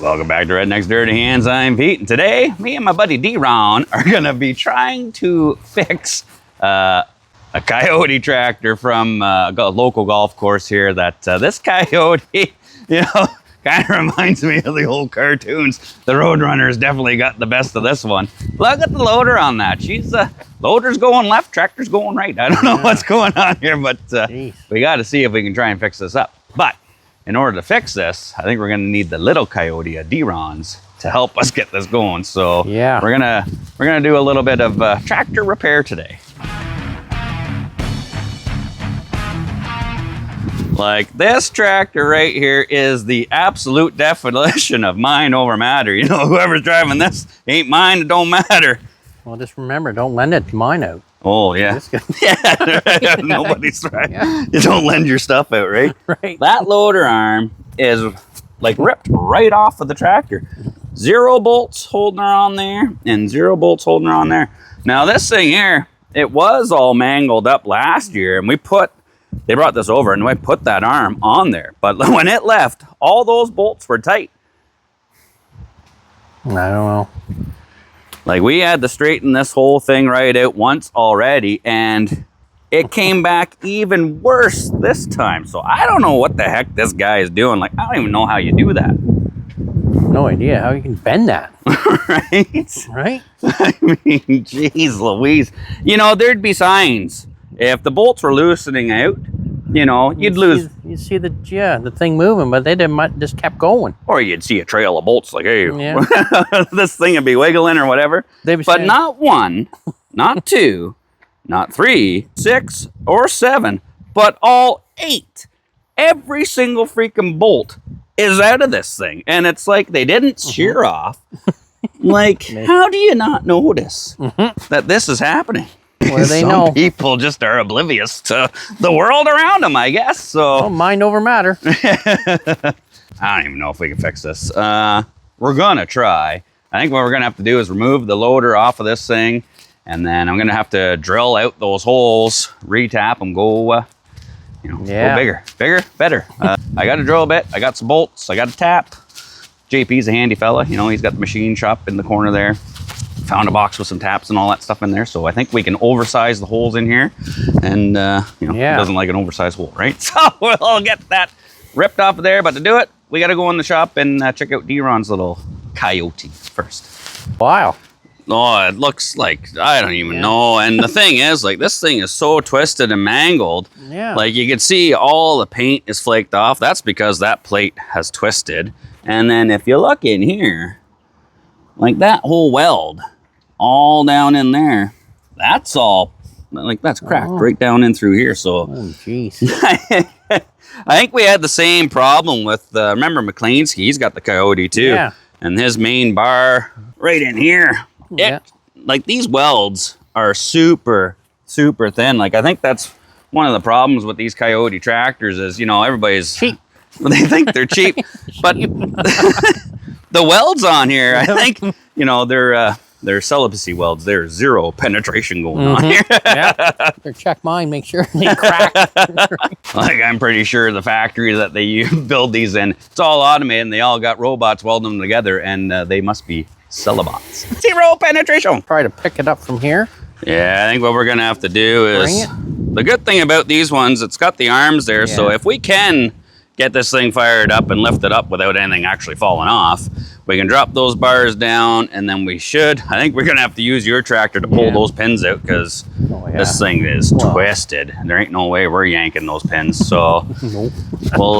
Welcome back to Redneck's Dirty Hands. I'm Pete, and today, me and my buddy D-Ron are going to be trying to fix a Kioti tractor from a local golf course here. That this Kioti, kind of reminds me of the old cartoons. The Roadrunner's definitely got the best of this one. Look at the loader on that. She's loader's going left, tractor's going right. I don't know what's going on here, but we got to see if we can try and fix this up. But in order to fix this, I think we're going to need the little Kioti, D-Ron's, to help us get this going. So yeah, we're gonna do a little bit of tractor repair today. Like this tractor right here is the absolute definition of mind over matter. You know, whoever's driving this ain't mine, it don't matter. Well, just remember, don't lend it to mine out. Oh, yeah. Yeah, nobody's right. Yeah. You don't lend your stuff out, right? Right. That loader arm is like ripped right off of the tractor. 0 bolts holding her on there and 0 bolts holding her on there. Now this thing here, it was all mangled up last year, and they brought this over and we put that arm on there. But when it left, all those bolts were tight. I don't know. Like, we had to straighten this whole thing right out once already, and it came back even worse this time. So I don't know what the heck this guy is doing. Like, I don't even know how you do that. No idea how you can bend that. Right? Right? I mean, geez Louise. You know, there'd be signs. If the bolts were loosening out, you know, you'd lose. You see the thing moving, but they just kept going. Or you'd see a trail of bolts like, hey, this thing would be wiggling or whatever. But not 1, not 2, not 3, 6, or 7, but all 8. Every single freaking bolt is out of this thing. And it's like they didn't shear off. Like, how do you not notice that this is happening? Well, they Some people just are oblivious to the world around them, I guess. So, well, mind over matter. I don't even know if we can fix this. We're gonna try. I think what we're gonna have to do is remove the loader off of this thing, and then I'm gonna have to drill out those holes, re-tap them, go bigger, better. I got a drill bit. I got some bolts. I got a tap. JP's a handy fella. You know, he's got the machine shop in the corner there. Found a box with some taps and all that stuff in there, so I think we can oversize the holes in here, and who doesn't like an oversized hole, right? So we'll get that ripped off of there, but to do it, we got to go in the shop and check out D-Ron's little Kioti first. Wow. Oh, it looks like, I don't even know. And the thing is, like, this thing is so twisted and mangled. Yeah. Like, you can see all the paint is flaked off. That's because that plate has twisted. And then if you look in here, like that whole weld, all down in there, that's all, like, that's cracked right down in through here. So, oh, jeez. I think we had the same problem with, remember McLean's, he's got the Kioti too. Yeah. And his main bar right in here, like, these welds are super, super thin. Like, I think that's one of the problems with these Kioti tractors is, you know, everybody's cheap. They think they're cheap, but the welds on here, I think, you know, they're celibacy welds. There's 0 penetration going on here. Yeah. Check mine, make sure they crack. Like, I'm pretty sure the factory that they build these in, it's all automated, and they all got robots welding them together, and they must be celibates. 0 penetration. Try to pick it up from here. Yeah, I think what we're gonna have to do is, the good thing about these ones, it's got the arms there, so if we can get this thing fired up and lift it up without anything actually falling off, we can drop those bars down, and then I think we're gonna have to use your tractor to pull those pins out, because this thing is twisted. There ain't no way we're yanking those pins. So we'll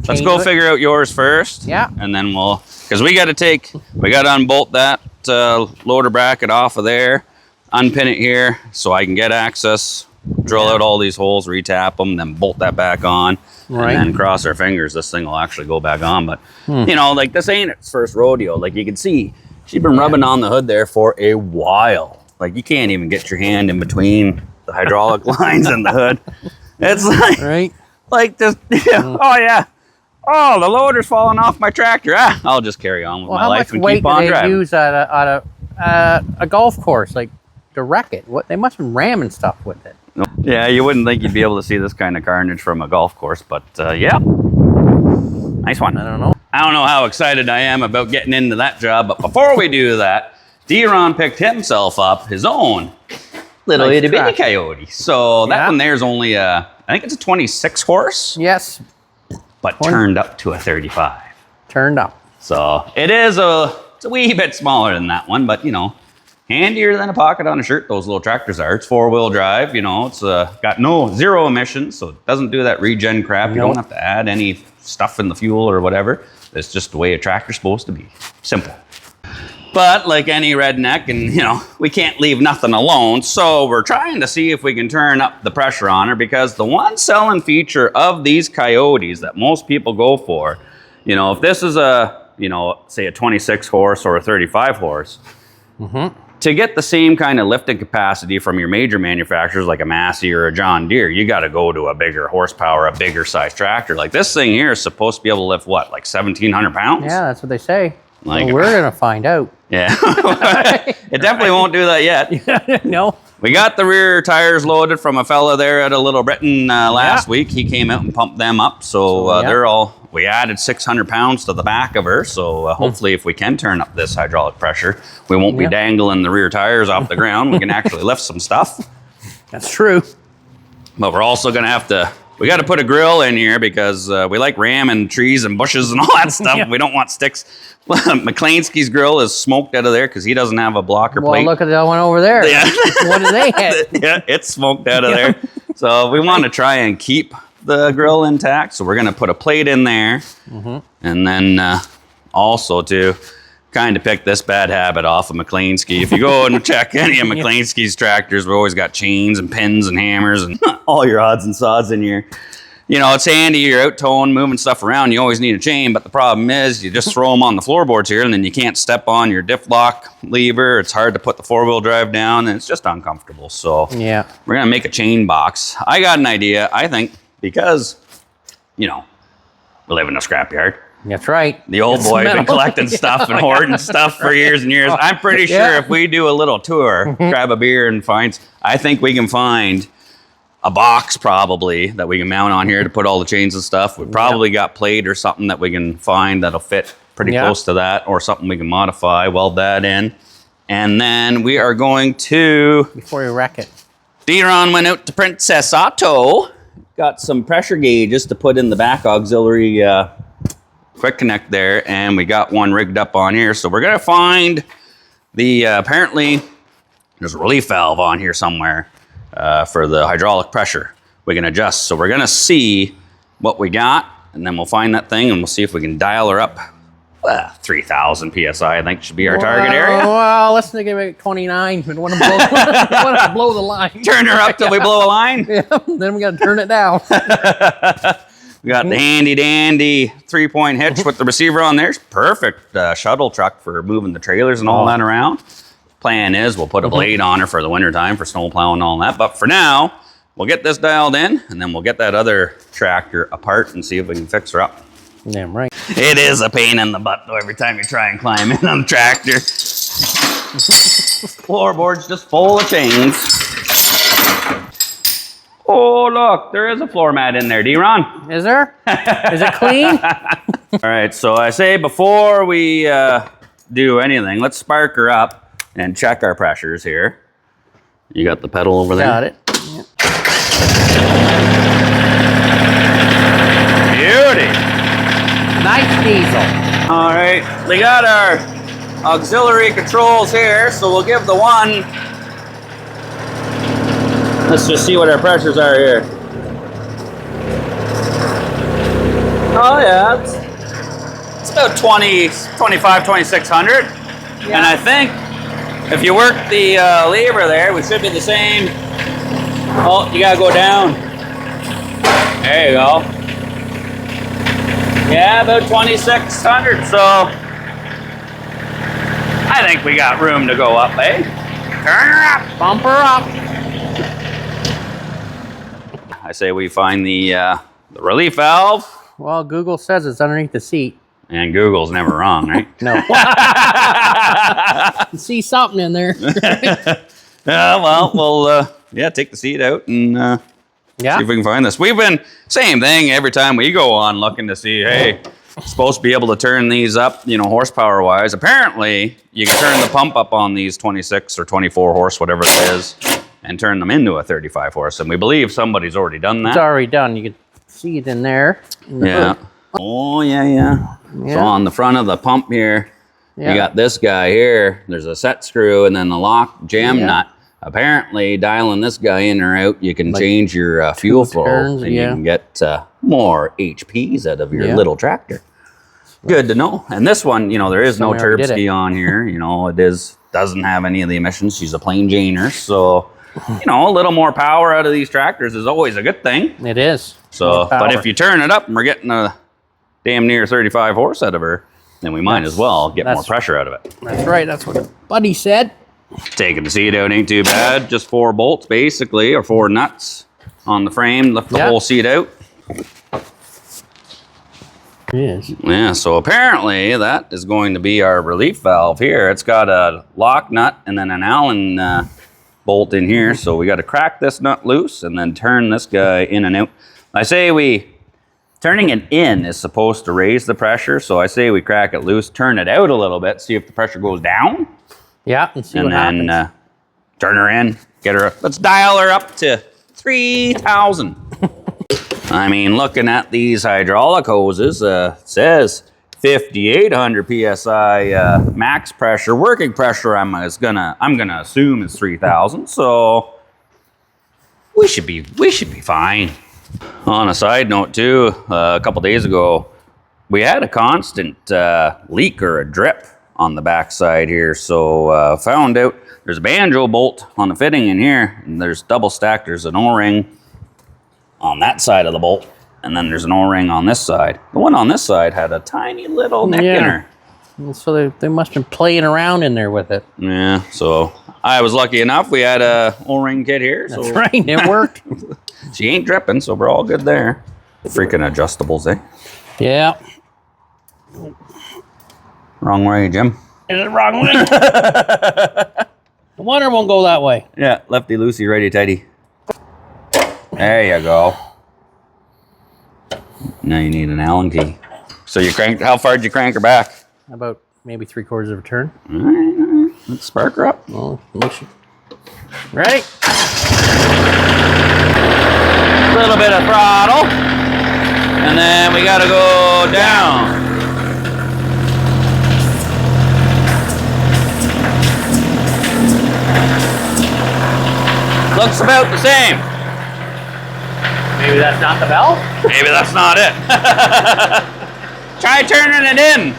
let's go figure out yours first. Yeah. And then because we gotta unbolt that loader bracket off of there, unpin it here so I can get access, drill out all these holes, re-tap them, then bolt that back on. Right. And then cross our fingers, this thing will actually go back on. But, you know, like, this ain't its first rodeo. Like, you can see, she's been rubbing on the hood there for a while. Like, you can't even get your hand in between the hydraulic lines and the hood. It's like, like this, oh, the loader's falling off my tractor. I'll just carry on with my life and keep on driving. How much weight do they use at a golf course, like, to wreck it? They must have been ramming stuff with it. Yeah, you wouldn't think you'd be able to see this kind of carnage from a golf course, but yeah. Nice one. I don't know. I don't know how excited I am about getting into that job, but before we do that, D-Ron picked himself up his own little itty bitty Kioti. So that one there is only I think it's a 26 horse. Yes. But turned up to a 35. Turned up. So it is it's a wee bit smaller than that one, but you know, handier than a pocket on a shirt, those little tractors are. It's 4-wheel drive, you know, it's got zero emissions, so it doesn't do that regen crap. You don't have to add any stuff in the fuel or whatever. It's just the way a tractor's supposed to be. Simple. But like any redneck, and you know, we can't leave nothing alone, so we're trying to see if we can turn up the pressure on her, because the one selling feature of these Kiotis that most people go for, you know, if this is a, you know, say a 26 horse or a 35 horse, to get the same kind of lifting capacity from your major manufacturers like a Massey or a John Deere, you got to go to a bigger horsepower, a bigger size tractor. Like this thing here is supposed to be able to lift what, like 1,700 pounds? Yeah, that's what they say. Like, well, we're gonna find out. Yeah, it definitely won't do that yet. No. We got the rear tires loaded from a fella there at a Little Britain last week. He came out and pumped them up, so they're all. We added 600 pounds to the back of her, so hopefully, if we can turn up this hydraulic pressure, we won't be dangling the rear tires off the ground. We can actually lift some stuff. That's true. But we're also gonna have to. We got to put a grill in here because we like ramming trees and bushes and all that stuff. We don't want sticks. McClainski's grill is smoked out of there because he doesn't have a blocker plate. Well, look at that one over there. Yeah. What do they have? Yeah, it's smoked out of there. So we want to try and keep the grill intact. So we're going to put a plate in there. And then also to kind of pick this bad habit off of McClainski. If you go and check any of McClainski's tractors, we always got chains and pins and hammers and all your odds and sods in here. You know, it's handy, you're out towing, moving stuff around, you always need a chain, but the problem is you just throw them on the floorboards here and then you can't step on your diff lock lever. It's hard to put the 4-wheel drive down and it's just uncomfortable. So we're going to make a chain box. I got an idea, I think, because, you know, we live in a scrapyard. That's right. The old boy been collecting stuff and hoarding stuff for years and years. I'm pretty sure if we do a little tour, grab a beer and I think we can find a box probably that we can mount on here to put all the chains and stuff. We probably got plate or something that we can find that'll fit pretty close to that, or something we can modify, weld that in. And then we are going to... Before you wreck it. D-Ron went out to Princess Auto. Got some pressure gauges to put in the back auxiliary quick connect there, and we got one rigged up on here. So we're gonna find the apparently there's a relief valve on here somewhere for the hydraulic pressure we can adjust. So we're gonna see what we got, and then we'll find that thing and we'll see if we can dial her up. 3,000 psi I think should be our target area. Well, let's give it 29. We want to blow the line. Turn her up till we blow a line. Then we got to turn it down. We got the handy dandy 3-point hitch with the receiver on there. It's perfect shuttle truck for moving the trailers and all that around. Plan is we'll put a blade on her for the wintertime for snow plowing and all that. But for now, we'll get this dialed in and then we'll get that other tractor apart and see if we can fix her up. Damn right. It is a pain in the butt though every time you try and climb in on the tractor. Floorboard's just full of chains. Oh, look, there is a floor mat in there, D-Ron. Is there? Is it clean? All right, so I say before we do anything, let's spark her up and check our pressures here. You got the pedal over there? Got it. Beauty. Nice diesel. All right, we got our auxiliary controls here, so we'll give the one. Let's just see what our pressures are here. Oh yeah, it's about 25, 2,600. Yeah. And I think if you work the lever there, we should be the same. Oh, you gotta go down. There you go. Yeah, about 2,600, so I think we got room to go up, eh? Turn her up, bump her up. I say we find the relief valve. Well, Google says it's underneath the seat. And Google's never wrong, right? No. You see something in there. Well, we'll take the seat out and see if we can find this. We've been, same thing every time we go on looking to see, hey, supposed to be able to turn these up, you know, horsepower wise. Apparently, you can turn the pump up on these 26 or 24 horse, whatever it is, and turn them into a 35 horse. And we believe somebody's already done that. It's already done. You can see it in there. Yeah. Oh, yeah. So on the front of the pump here, you got this guy here. There's a set screw and then the lock jam nut. Apparently, dialing this guy in or out, you can change your fuel flow and you can get more HPs out of your little tractor. Good to know. And this one, you know, there is no Turbski on here. You know, doesn't have any of the emissions. She's a plain Janer. So, you know, a little more power out of these tractors is always a good thing. It is. So, but if you turn it up and we're getting a damn near 35 horse out of her, then we might as well get more pressure out of it. That's right. That's what Buddy said. Taking the seat out ain't too bad. Just 4 bolts basically, or 4 nuts on the frame. Lift the whole seat out. It is. Yeah, so apparently that is going to be our relief valve here. It's got a lock nut and then an Allen bolt in here. So we got to crack this nut loose and then turn this guy in and out. I say turning it in is supposed to raise the pressure. So I say we crack it loose, turn it out a little bit, see if the pressure goes down. Yeah, and see what happens. And then turn her in, let's dial her up to 3,000. I mean, looking at these hydraulic hoses, it says 5,800 PSI max pressure. Working pressure, I'm gonna assume is 3,000. So we should be fine. On a side note too, a couple days ago, we had a constant leak or a drip on the back side here. So found out there's a banjo bolt on the fitting in here, and there's double stacked. There's an O-ring on that side of the bolt, and then there's an O-ring on this side. The one on this side had a tiny little nick in her. So they must have been playing around in there with it. Yeah, so I was lucky enough. We had a O-ring kit here. That's right, it worked. She ain't dripping, so we're all good there. Freaking adjustables, eh? Yeah. Wrong way, Jim. Is it wrong way? The water won't go that way. Yeah, lefty loosey, righty tighty. There you go. Now you need an Allen key. So how far did you crank her back? About maybe 3/4 of a turn. All right. Let's spark her up. Well, ready? A little bit of throttle. And then we gotta go down. Looks about the same. Maybe that's not the valve? Maybe that's not it. Try turning it in.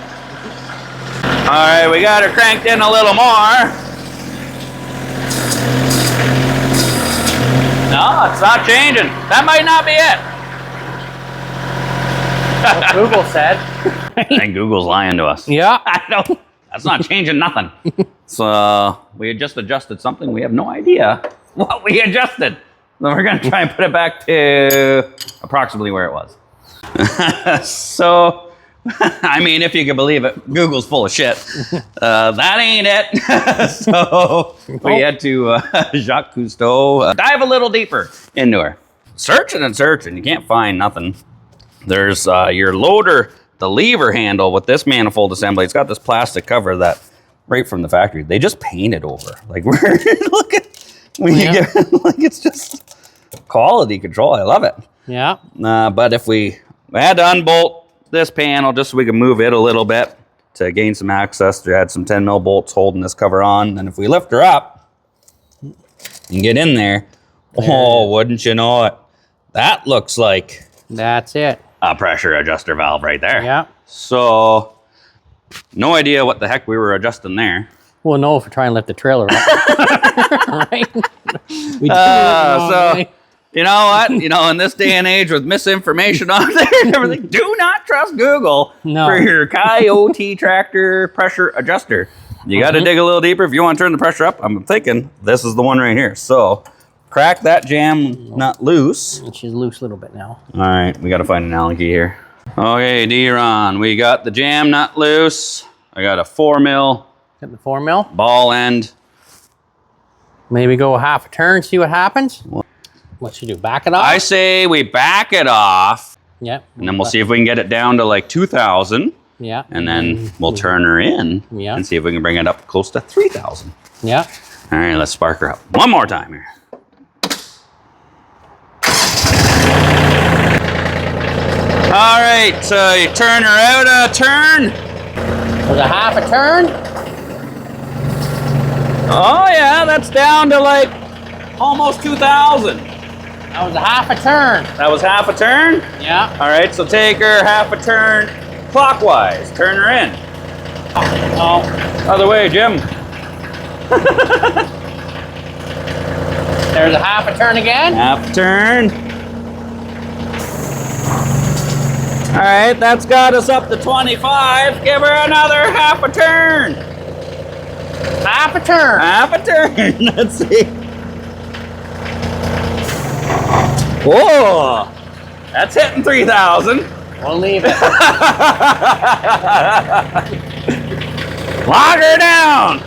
All right, we got her cranked in a little more. No, it's not changing. That might not be it. What Google said. And Google's lying to us. Yeah. I know. That's not changing nothing. So we had just adjusted something. We have no idea what we adjusted. So we're going to try and put it back to approximately where it was. So, I mean, if you can believe it, Google's full of shit. That ain't it. So we had to, Jacques Cousteau, dive a little deeper into her. Searching and searching, you can't find nothing. There's your loader, the lever handle with this manifold assembly. It's got this plastic cover that, right from the factory, they just painted over. Like, look at, when you get, like, it's just quality control. I love it. Yeah. But if we had to unbolt this panel just so we can move it a little bit to gain some access, we had some 10 mil bolts holding this cover on. And if we lift her up and get in there, wouldn't you know it? That looks like that's it. A pressure adjuster valve right there. Yeah. So, no idea what the heck we were adjusting there. We'll know if we try and lift the trailer up. Right? We so, you know what? You know, in this day and age with misinformation on there and everything, do not trust Google for your Kioti tractor pressure adjuster. You got to dig a little deeper if you want to turn the pressure up. I'm thinking this is the one right here. So, crack that jam nut loose. She's loose a little bit now. All right, we got to find an Allen key here. Okay, D-Ron, we got the jam nut loose. I got a 4 mil. Got the 4 mil. Ball end. Maybe go a half a turn, see what happens. What should you do? Back it off? I say we back it off Yeah. And then we'll see if we can get it down to like 2,000. Yeah. And then we'll turn her in and see if we can bring it up close to 3,000. Yeah. All right, let's spark her up one more time here. All right, so you turn her out a turn. Was it half a turn? Oh yeah, that's down to like almost 2,000. That was a half a turn. That was half a turn? Yeah. All right, so take her half a turn clockwise. Turn her in. Oh. Other way, Jim. There's a half a turn again. Half a turn. All right, that's got us up to 25. Give her another half a turn. Half a turn. Half a turn. Let's see. Whoa, that's hitting 3,000. We'll leave it. Lock her down.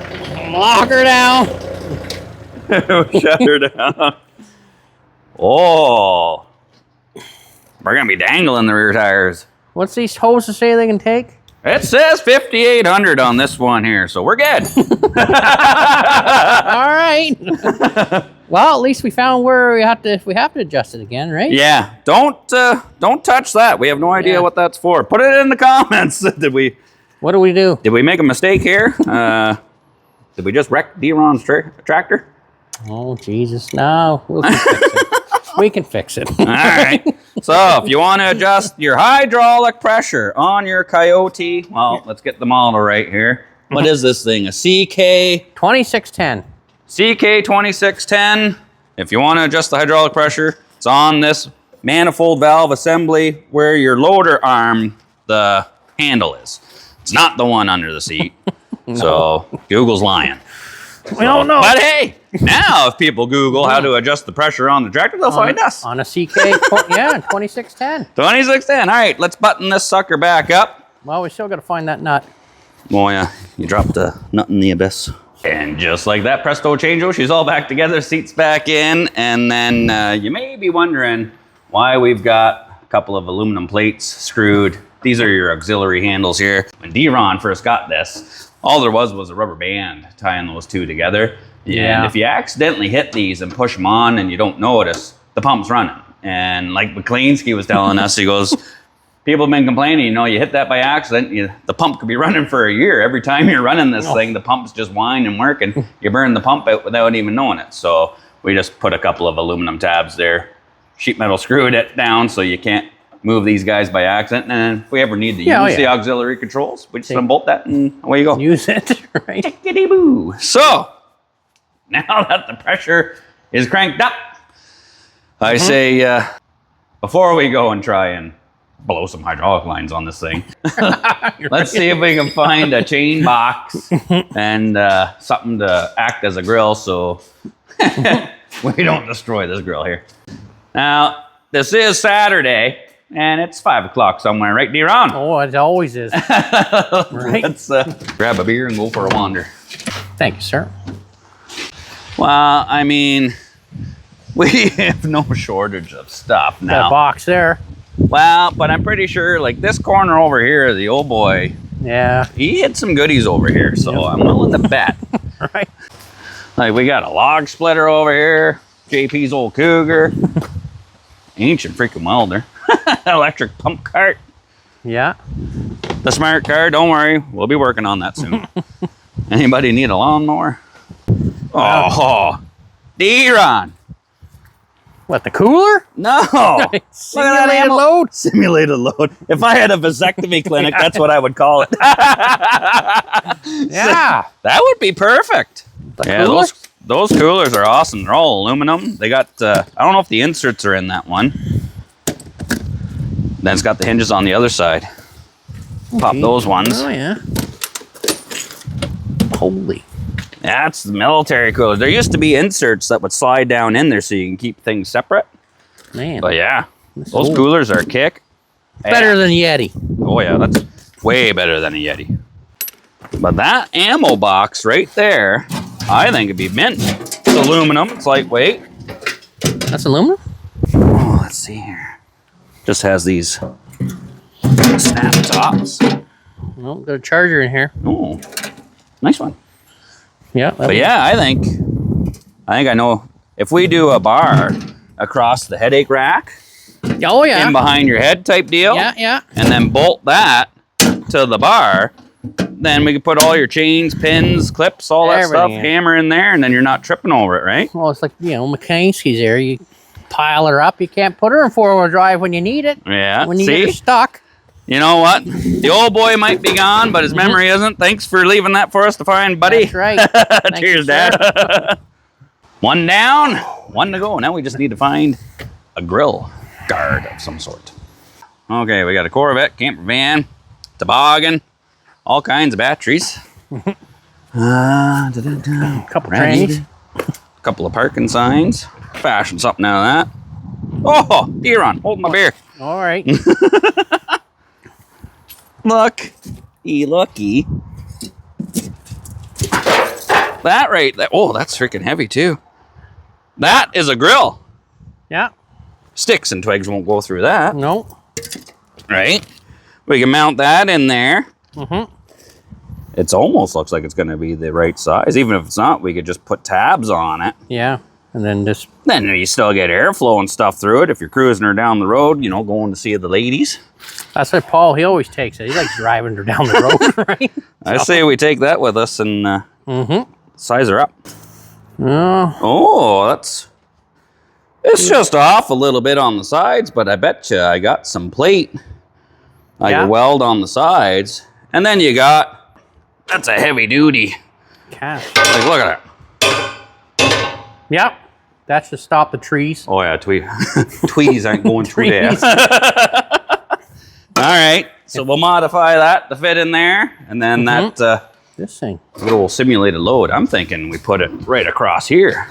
Lock her down. Shut her down. Oh, we're gonna be dangling the rear tires. What's these hoses say they can take? It says 5,800 on this one here, so we're good. All right. Well, at least we found where we have to adjust it again, right? Yeah, don't touch that. We have no idea what that's for. Put it in the comments. What do we do? Did we make a mistake here? Did we just wreck D-Ron's tractor? Oh Jesus! No, we can fix it. We can fix it. All right. So if you want to adjust your hydraulic pressure on your Kioti, well, let's get the model right here. What is this thing? A CK 2610. CK2610. If you want to adjust the hydraulic pressure, it's on this manifold valve assembly where your loader arm, the handle is. It's not the one under the seat. No. So Google's lying. We don't know. But hey, now if people Google how to adjust the pressure on the tractor, they'll find us. On a CK, yeah, 2610. 2610. All right, let's button this sucker back up. Well, we still got to find that nut. Oh yeah, you dropped the nut in the abyss. And just like that, presto changeo, she's all back together, seats back in. And then you may be wondering why we've got a couple of aluminum plates screwed. These are your auxiliary handles here. When D-Ron first got this, all there was a rubber band tying those two together. And if you accidentally hit these and push them on and you don't notice, the pump's running. And like McLeansky was telling us, he goes, people have been complaining, you know, you hit that by accident, the pump could be running for a year. Every time you're running this thing, the pump's just whining and working. You burn the pump out without even knowing it. So we just put a couple of aluminum tabs there, sheet metal screwed it down so you can't move these guys by accident. And if we ever need to use the auxiliary controls, we just unbolt that and away you go. Use it, right? Tickety-boo. So now that the pressure is cranked up, I say before we go and try and blow some hydraulic lines on this thing, let's see if we can find a chain box and something to act as a grill so we don't destroy this grill here. Now, this is Saturday, and it's 5 o'clock somewhere, right, D-Ron? Oh, it always is. Right? Let's grab a beer and go for a wander. Thank you, sir. Well, I mean, we have no shortage of stuff now. That box there. Well, but I'm pretty sure, like this corner over here, the old boy, he had some goodies over here, so I'm willing to bet. Right. Like we got a log splitter over here, JP's old Cougar, ancient freaking welder, electric pump cart. Yeah. The smart car, don't worry, we'll be working on that soon. Anybody need a lawnmower? Oh, D-Ron. What, the cooler? No. Simulated load? Simulated load. If I had a vasectomy clinic, that's what I would call it. Yeah. That would be perfect. The those coolers are awesome. They're all aluminum. They got, I don't know if the inserts are in that one. Then it's got the hinges on the other side. Pop those ones. Oh, yeah. Holy. That's the military cooler. There used to be inserts that would slide down in there so you can keep things separate. Man. But yeah, those coolers are kick. Better than Yeti. Oh yeah, that's way better than a Yeti. But that ammo box right there, I think it'd be mint. It's aluminum, it's lightweight. That's aluminum? Oh, let's see here. Just has these snap tops. Oh, got a charger in here. Oh, nice one. Yeah. But yeah, I think I know if we do a bar across the headache rack, Oh yeah. in behind your head type deal. Yeah, yeah. And then bolt that to the bar. Then we can put all your chains, pins, clips, all that stuff, hammer in there, and then you're not tripping over it, right? Well, it's like, you know, Makansky's there. You pile her up. You can't put her in four-wheel drive when you need it. Yeah. When you get her stuck. You know what? The old boy might be gone, but his memory isn't. Thanks for leaving that for us to find, buddy. That's right. Cheers, Dad. One down, one to go. Now we just need to find a grill guard of some sort. Okay, we got a Corvette, camper van, toboggan, all kinds of batteries. Couple trannies. A couple of parking signs. Fashion something out of that. Oh, deer on, hold my beer. All right. Looky. That right there. Oh, that's freaking heavy too. That is a grill. Yeah. Sticks and twigs won't go through that. No. Right? We can mount that in there. It almost looks like it's going to be the right size. Even if it's not, we could just put tabs on it. Yeah. And then just... Then you still get airflow and stuff through it if you're cruising her down the road, you know, going to see the ladies. That's why Paul, he always takes it. He likes driving her down the road, right? I say we take that with us and size her up. Oh, that's... It's just off a little bit on the sides, but I bet you I got some plate I can weld on the sides. And then you got... That's a heavy duty. Cast. Like, look at that. Yep. That's to stop the trees. Oh, yeah, tweeds aren't going through there. All right, so we'll modify that to fit in there. And then that this thing. little simulated load, I'm thinking we put it right across here.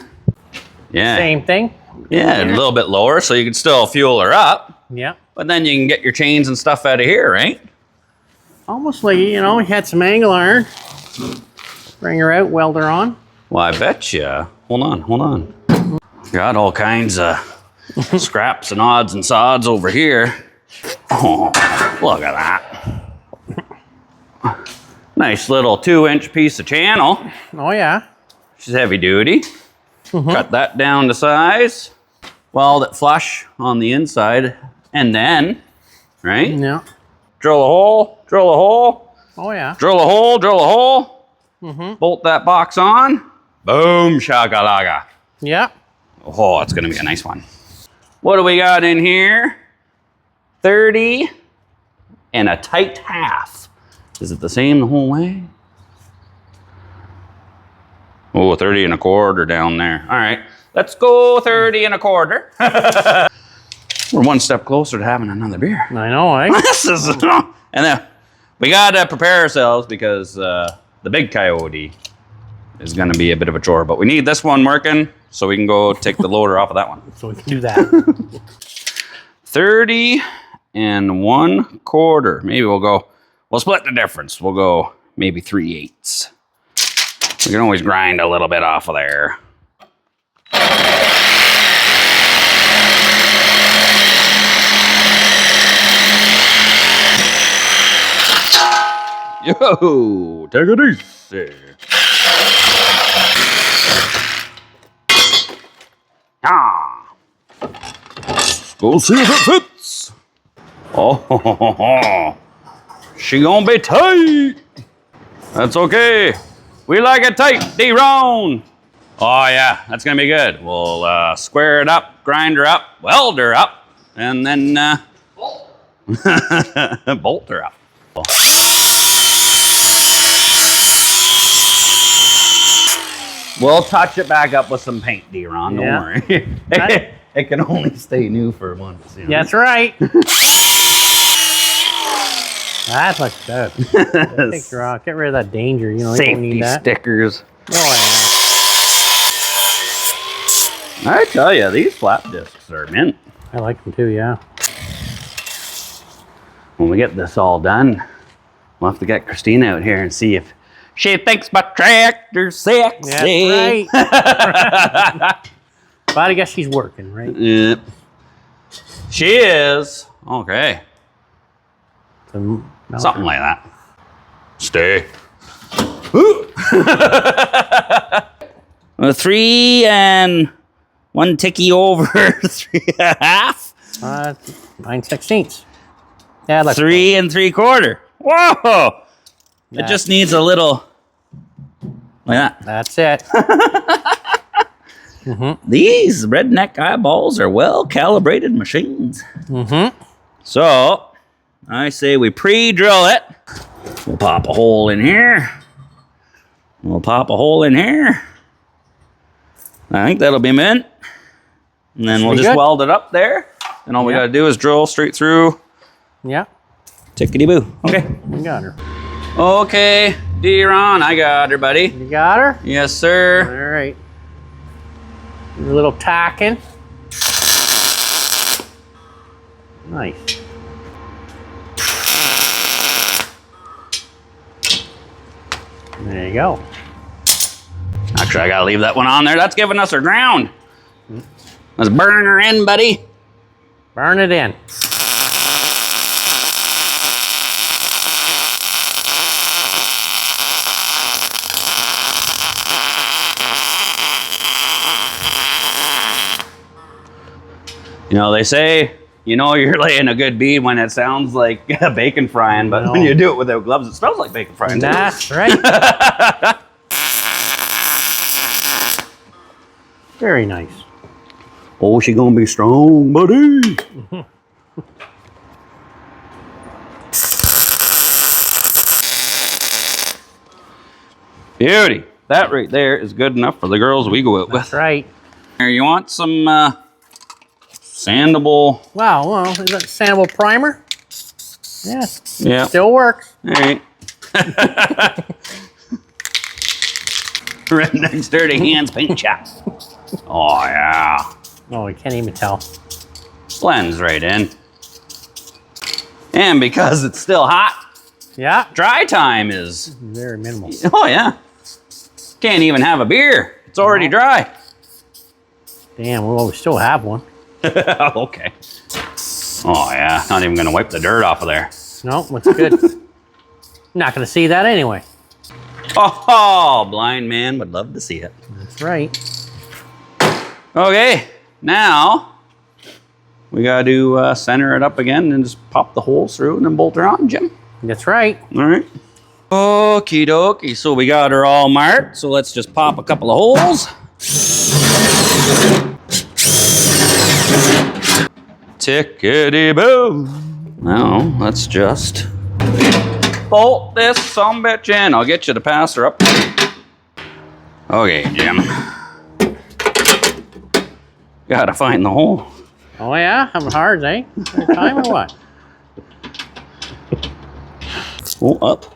Yeah. Same thing. Yeah, a little bit lower so you can still fuel her up. Yeah. But then you can get your chains and stuff out of here, right? Almost like, you know, we had some angle iron. Bring her out, weld her on. Well, I bet you. Hold on. Got all kinds of scraps and odds and sods over here. Oh, look at that. Nice little 2-inch piece of channel. Oh, yeah. She's heavy duty. Cut that down to size. Weld it flush on the inside. And then, right? Yeah. Drill a hole. Oh, yeah. Drill a hole. Bolt that box on. Boom, shakalaka. Yeah. Oh, it's going to be a nice one. What do we got in here? 30 and a tight half. Is it the same the whole way? Oh, 30 and a quarter down there. All right, let's go 30 and a quarter. We're one step closer to having another beer. I know, eh? This is, and then we got to prepare ourselves because the big Kioti is going to be a bit of a chore, but we need this one working so we can go take the loader off of that one. So we can do that. 30 and 1/4. Maybe we'll split the difference. We'll go maybe 3/8. We can always grind a little bit off of there. Yo, take it easy. Go see if it fits. Oh, she gonna be tight. That's okay. We like it tight, D-Roan. Oh yeah, that's gonna be good. We'll square it up, grind her up, weld her up, and then bolt her up. We'll touch it back up with some paint, D-Ron, don't worry. It can only stay new for months. You know? That's right. That looks good. Take her off. Get rid of that danger. You know, you don't need that. Stickers. Oh, yeah. I tell you, these flap discs are mint. I like them too, yeah. When we get this all done, we'll have to get Christina out here and see if she thinks my tractor's sexy. That's right. But I guess she's working, right? Yep. She is. Okay. The Something like that. Stay. 3 and 1 ticky over 3.5. 9/16. Yeah, like 3 3/4. Whoa! It just needs a little like that. That's it. These redneck eyeballs are well calibrated machines. So I say we pre-drill it. We'll pop a hole in here. We'll pop a hole in here. I think that'll be mint. And then we'll just weld it up there. And all we got to do is drill straight through. Yeah. Tickety-boo. Okay. You got her. Okay, D-Ron, I got her, buddy. You got her? Yes, sir. All right. A little tacking. Nice. There you go. Actually, I gotta leave that one on there. That's giving us our ground. Let's burn her in, buddy. Burn it in. You know, they say, you know you're laying a good bead when it sounds like bacon frying, but when you do it without gloves, it smells like bacon frying. That's right. Very nice. Oh, she gonna be strong, buddy. Beauty. That right there is good enough for the girls we go out with. That's right. Here, you want some sandable? Wow, well, is that sandable primer? Yes. Yeah. Still works. All right. Redneck's dirty hands paint chops. Oh, yeah. Oh, you can't even tell. Blends right in. And because it's still hot, Yeah. dry time is... Very minimal. Oh, yeah. Can't even have a beer. It's already dry. Damn, well, we still have one. Okay. Oh, yeah. Not even going to wipe the dirt off of there. No, looks good. Not going to see that anyway. Oh, blind man would love to see it. That's right. Okay, now we got to center it up again and just pop the holes through and then bolt her on, Jim. That's right. All right. Okie dokie. So we got her all marked. So let's just pop a couple of holes. Tickety-boo. Now let's just bolt this sumbitch in. I'll get you to pass her up. Okay, Jim. Gotta find the hole. Oh, yeah? Having hard, eh? Time or what? Oh, up.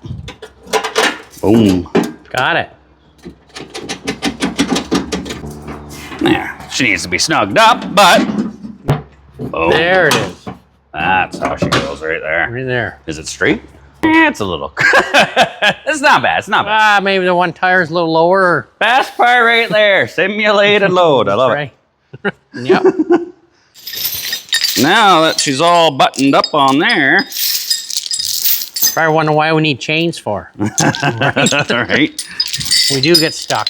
Boom. Got it. There. She needs to be snugged up, but... Boom. There it is. That's how she goes right there. Right there. Is it straight? It's a little... It's not bad. It's not bad. Ah, maybe the one tire's a little lower. Best part right there. Simulated load. I love it. Yep. Now that she's all buttoned up on there... Probably wonder why we need chains for. Right. We do get stuck.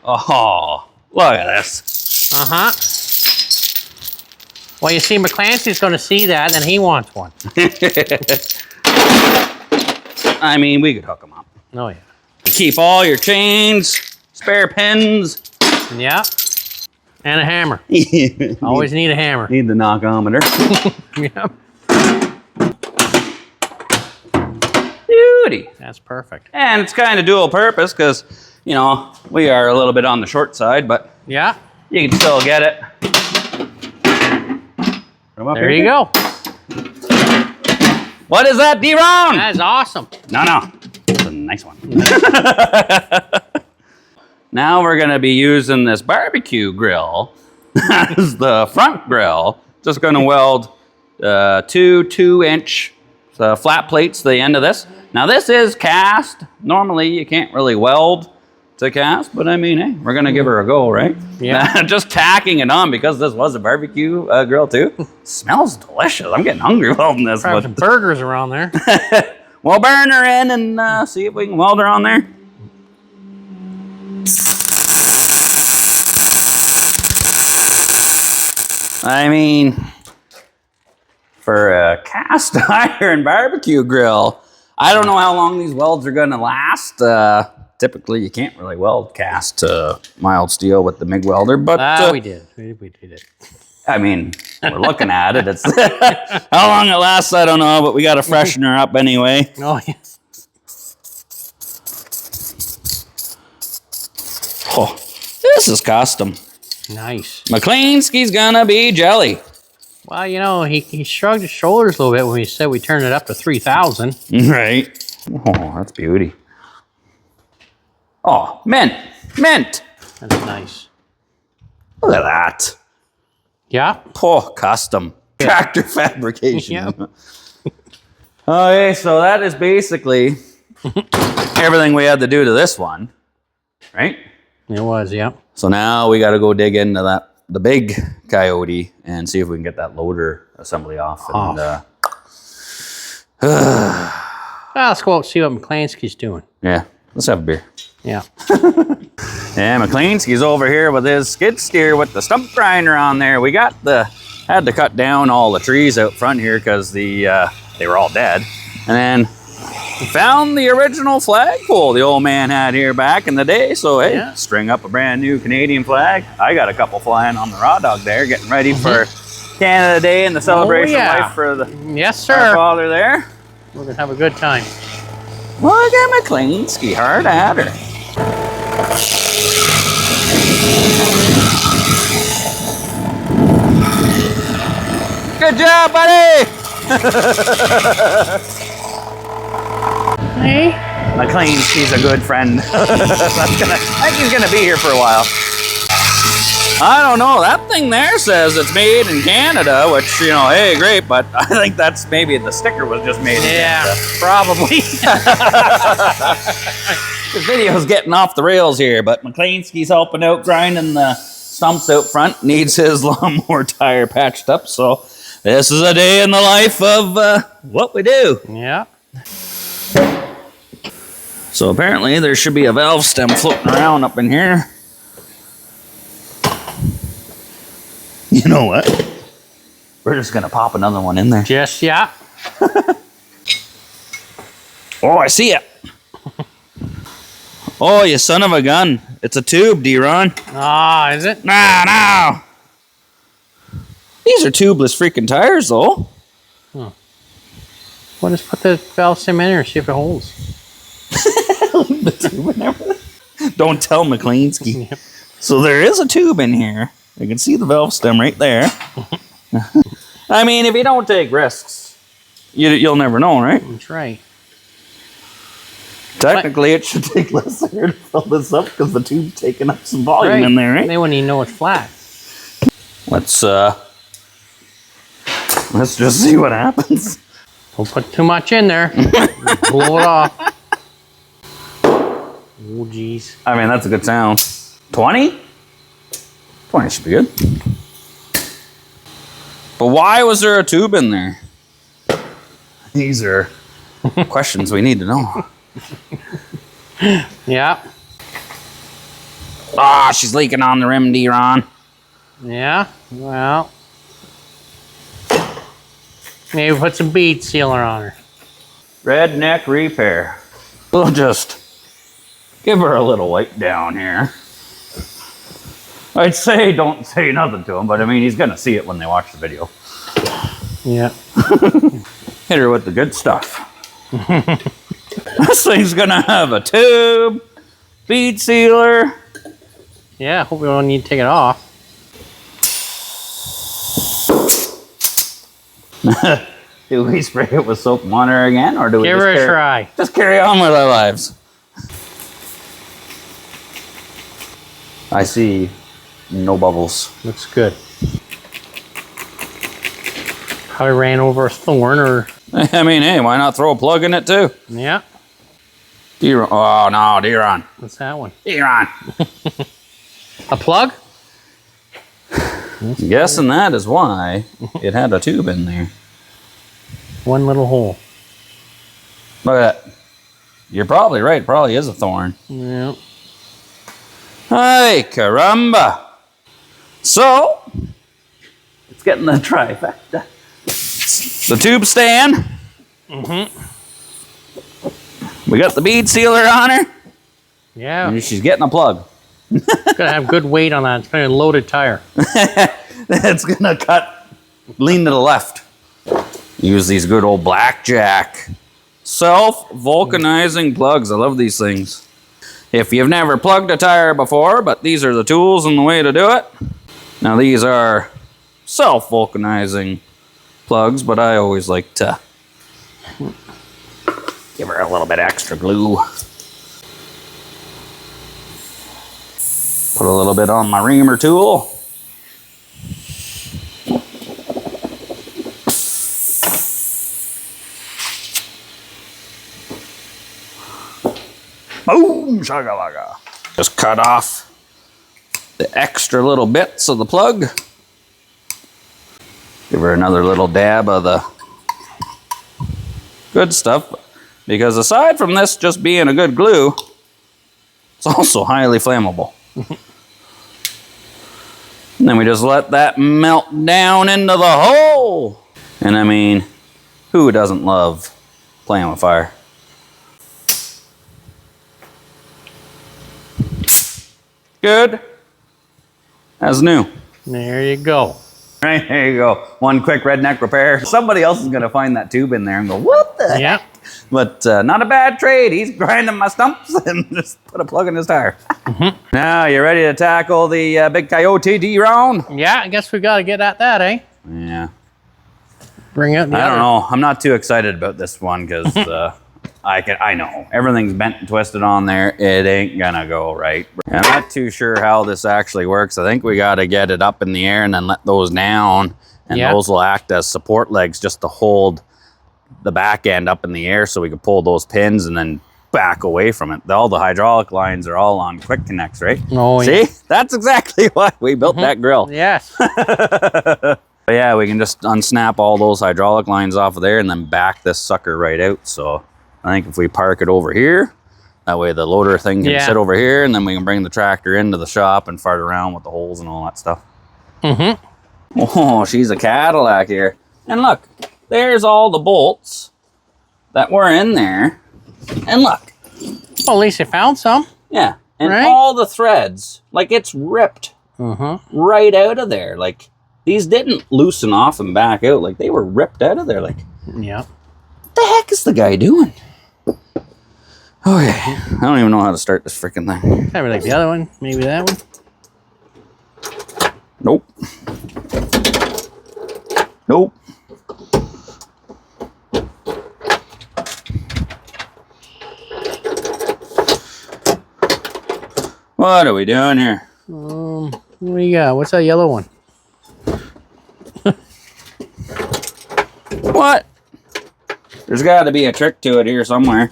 Oh, look at this. Uh-huh. Well, you see, McClancy's going to see that, and he wants one. I mean, we could hook them up. Oh, yeah. Keep all your chains, spare pins. Yeah. And a hammer. Always need a hammer. Need the knockometer. Yep. Beauty. That's perfect. And it's kind of dual purpose because, you know, we are a little bit on the short side, but Yeah. you can still get it. There you go. What is that, D-Ron? That is awesome. No. It's a nice one. Now we're going to be using this barbecue grill as the front grill. Just going to weld 2 2-inch flat plates to the end of this. Now this is cast. Normally you can't really weld to cast, but I mean, hey, we're gonna give her a go, right? Yeah. Just tacking it on because this was a barbecue grill too. Smells delicious. I'm getting hungry welding this. Probably some burgers around there. We'll burn her in and see if we can weld her on there. I mean, for a cast iron barbecue grill, I don't know how long these welds are gonna last. Typically, you can't really weld cast mild steel with the MIG welder, but we did. We did it. I mean, we're looking at it. It's how long it lasts, I don't know, but we got to freshen her up anyway. Oh, yes. Oh, this is custom. Nice. McLeanski's gonna be jelly. Well, you know, he shrugged his shoulders a little bit when we said we turned it up to 3,000. Right. Oh, that's beauty. Oh, mint. Mint. That's nice. Look at that. Yeah. Oh, custom. Tractor fabrication. Yep. Okay, so that is basically everything we had to do to this one, right? It was, yeah. So now we got to go dig into the big Kioti and see if we can get that loader assembly off. And, Let's go out and see what McClansky's doing. yeah, let's have a beer. Yeah. Yeah, McLeanski's over here with his skid steer with the stump grinder on there. We had to cut down all the trees out front here because they were all dead. And then found the original flagpole the old man had here back in the day. So hey, yeah. String up a brand new Canadian flag. I got a couple flying on the raw dog there, getting ready for Canada Day and the celebration of life for the our father there. We're gonna have a good time. Look at McLeanski, hard at her. Good job, buddy! Hey? McLeanski's a good friend. I think he's gonna be here for a while. I don't know, that thing there says it's made in Canada, which, you know, hey, great, but I think that's maybe the sticker was just made in Canada. Probably. This video's getting off the rails here, but McLeanski's helping out grinding the stumps out front, needs his lawnmower tire patched up, so this is a day in the life of what we do. Yeah. So apparently there should be a valve stem floating around up in here. You know what? We're just gonna pop another one in there. Just, yeah. Oh, I see it. Oh, you son of a gun. It's a tube, D-Ron. Ah, is it? No. These are tubeless freaking tires, though. Huh. Well, just put the valve stem in there and see if it holds. The tube and everything. Don't tell McLeanski. Yep. So there is a tube in here. You can see the valve stem right there. I mean, if you don't take risks, you'll never know, right? That's right. Technically, it should take less air to fill this up because the tube's taking up some volume in there, right? They wouldn't even know it's flat. Let's just see what happens. Don't put too much in there. Blow it off. Oh, geez. I mean, that's a good sound. 20? 20 should be good. But why was there a tube in there? These are questions we need to know. Yeah. Ah, she's leaking on the rim, D-Ron. Yeah. Well. Maybe put some bead sealer on her. Redneck repair. We'll just give her a little wipe down here. I'd say don't say nothing to him, but I mean, he's gonna see it when they watch the video. Yeah. Hit her with the good stuff. This thing's gonna have a tube, bead sealer. Yeah, hope we don't need to take it off. Do we spray it with soap and water again, or do we give her a try? Just carry on with our lives? I see no bubbles. Looks good. Probably ran over a thorn or... I mean, hey, why not throw a plug in it too? Yeah. D-Ron. Oh, no, D-Ron. What's that one? D-Ron. A plug? I'm guessing that is why it had a tube in there. One little hole. Look at that. You're probably right. It probably is a thorn. Yeah. Ay, caramba. So, it's getting the trifecta. The tube stand. We got the bead sealer on her. Yeah. And she's getting a plug. It's gonna have good weight on that. It's gonna be a loaded tire. It's gonna cut, lean to the left. Use these good old blackjack self-vulcanizing plugs. I love these things. If you've never plugged a tire before, but these are the tools and the way to do it. Now these are self-vulcanizing plugs, but I always like to give her a little bit extra glue. Put a little bit on my reamer tool. Boom, shagalaga. Just cut off the extra little bits of the plug. Give her another little dab of the good stuff. Because aside from this just being a good glue, it's also highly flammable. And then we just let that melt down into the hole. And I mean, who doesn't love playing with fire? Good as new. There you go. Right, there you go. One quick redneck repair. Somebody else is going to find that tube in there and go, what the Yeah. heck? But not a bad trade. He's grinding my stumps and just put a plug in his tire. Now, you ready to tackle the big Kioti D-Round? Yeah, I guess we gotta get at that, eh? Yeah. Bring out the I other. don't know. I'm not too excited about this one because I know everything's bent and twisted on there. It ain't gonna go right. I'm not too sure how this actually works. I think we got to get it up in the air and then let those down, and those will act as support legs just to hold the back end up in the air so we can pull those pins and then back away from it. All the hydraulic lines are all on quick connects, right? Oh, see, that's exactly why we built that grill. Yes. But yeah, we can just unsnap all those hydraulic lines off of there and then back this sucker right out. So I think if we park it over here, that way the loader thing can sit over here, and then we can bring the tractor into the shop and fart around with the holes and all that stuff. Oh, she's a Cadillac here. And look, there's all the bolts that were in there. And look. Well, at least you found some. Yeah. And all the threads, like it's ripped right out of there. Like these didn't loosen off and back out. Like they were ripped out of there. Like, yeah. what the heck is the guy doing? Okay. I don't even know how to start this freaking thing. Maybe like the other one. Maybe that one. Nope. Nope. What are we doing here? What do you got? What's that yellow one? What? There's got to be a trick to it here somewhere.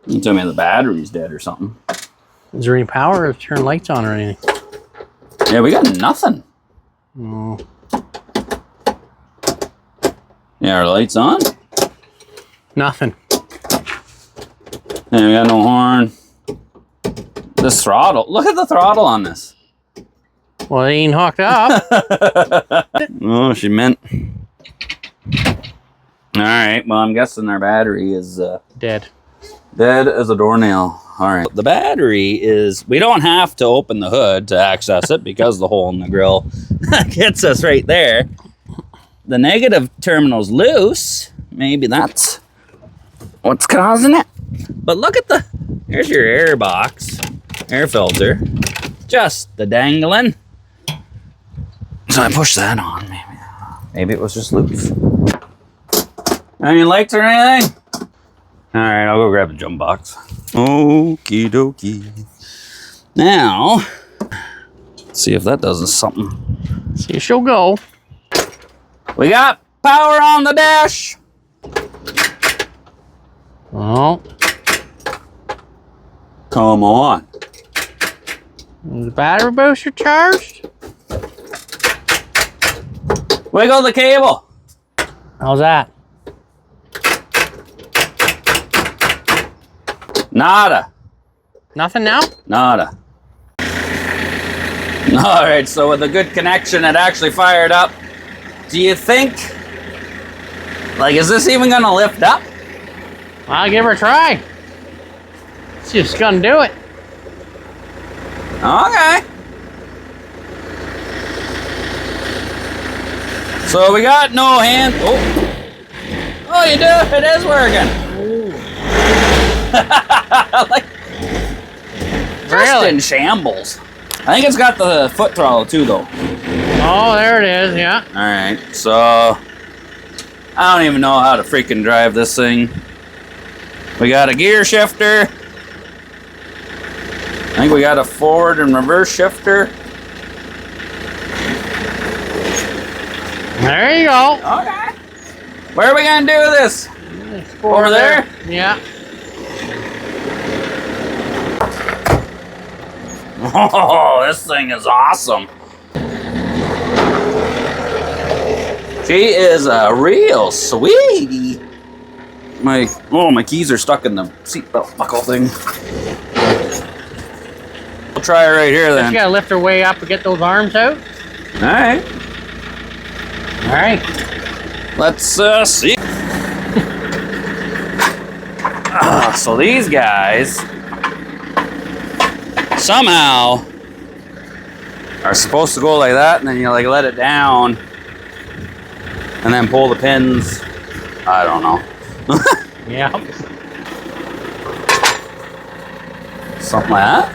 You tell me the battery's dead or something. Is there any power or turn lights on or anything? Yeah, we got nothing. Oh. Yeah, our lights on? Nothing. Yeah, we got no horn. This throttle. Look at the throttle on this. Well, it ain't hooked up. Oh, she meant. All right. Well, I'm guessing our battery is Dead. dead as a doornail. All right. The battery is. We don't have to open the hood to access it because the hole in the grill gets us right there. The negative terminal's loose. Maybe that's what's causing it. But look at the. Here's your air box, air filter. Just the dangling. So I pushed that on. Maybe it was just loose. Any lights or anything? All right, I'll go grab the jump box. Okie dokie. Now, let's see if that does us something. See, she'll go. We got power on the dash. Oh, Oh. Come on. Is the battery booster charged? Wiggle the cable. How's that? Nada. Nothing now? Nada. All right, so with a good connection, it actually fired up. Do you think, like, is this even gonna lift up? I'll give her a try. It's just gonna do it. Okay. So we got no hand. Oh, you do. It is working. Like, just Really? in shambles. I think it's got the foot throttle too, though. Oh, there it is. Yeah. All right. So I don't even know how to freaking drive this thing. We got a gear shifter. I think we got a forward and reverse shifter. There you go. Okay. Where are we gonna do this? Over there? Yeah. Oh, this thing is awesome. She is a real sweetie. My keys are stuck in the seatbelt buckle thing. We'll try it right here then. You gotta lift her way up to get those arms out. All right. All right. Let's see. So these guys somehow are supposed to go like that, and then you like let it down, and then pull the pins. I don't know. Yeah. Something like that.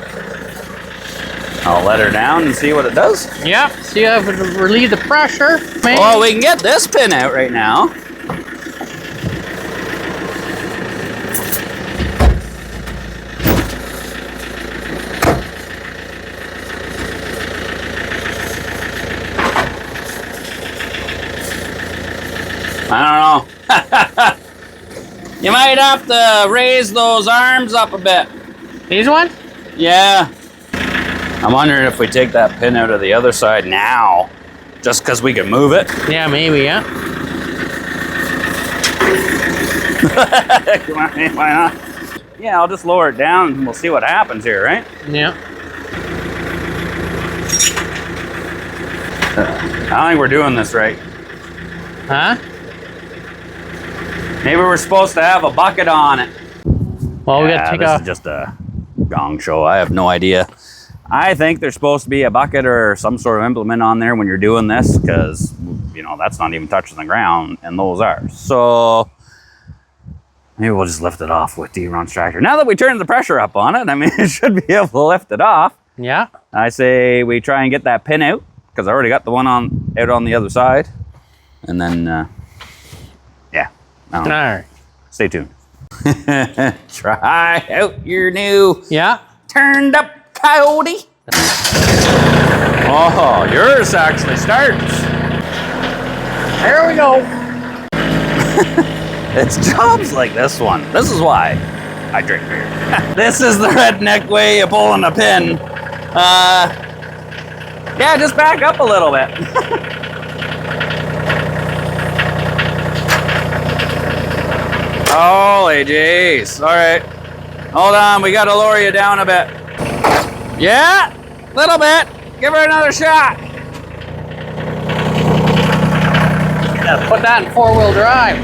I'll let her down and see what it does. Yep. See if it relieve the pressure. Maybe. Well, we can get this pin out right now. I don't know. You might have to raise those arms up a bit. These ones? Yeah. I'm wondering if we take that pin out of the other side now, just because we can move it. Yeah, maybe, yeah. Why not? Yeah, I'll just lower it down and we'll see what happens here, right? Yeah. I don't think we're doing this right. Huh? Maybe we're supposed to have a bucket on it. Well, we gotta take this off. is just a gong show. I have no idea. I think there's supposed to be a bucket or some sort of implement on there when you're doing this, because, you know, that's not even touching the ground, and those are. So maybe we'll just lift it off with D-Ron's tractor. Now that we turned the pressure up on it, I mean, it should be able to lift it off. Yeah. I say we try and get that pin out, because I already got the one out on the other side. And then, yeah. I don't know. All right. Stay tuned. Try out your new turned up Kioti. Oh, yours actually starts. There we go. It's jobs like this one. This is why I drink beer. This is the redneck way of pulling a pin. Yeah, just back up a little bit. Holy jeez. All right. Hold on. We got to lower you down a bit. Yeah, a little bit. Give her another shot. Gotta put that in 4-wheel drive.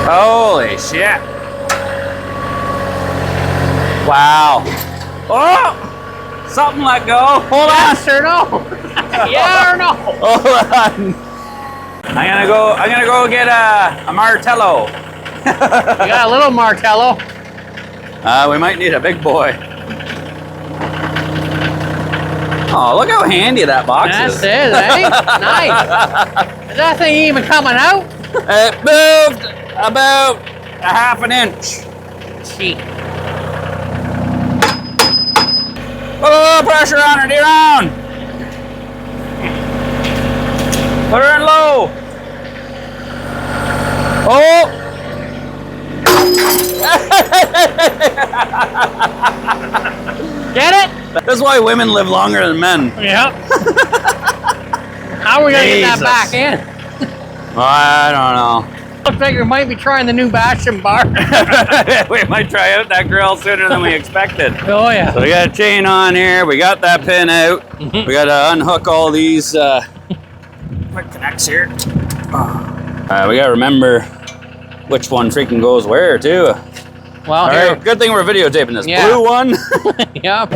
Holy shit. Wow. Oh, something let go. Hold on. Yes or no? Yeah or no? Hold on. I'm gonna go get a martello. You got a little martello. We might need a big boy. Oh, look how handy that box That's is. it, eh? Nice. Is that thing even coming out? It moved about a half an inch. Gee. Put a little pressure on her, D-Ron. Put her in low. Get it? That's why women live longer than men. Yeah. How are we gonna get that back in? I don't know. Looks like we might be trying the new Bastion bar. We might try out that grill sooner than we expected. Oh yeah. So we got a chain on here. We got that pin out. We got to unhook all these quick connects here. We got to remember which one freaking goes where too. Well, all right, good thing we're videotaping this. Yeah. Blue one. Yep.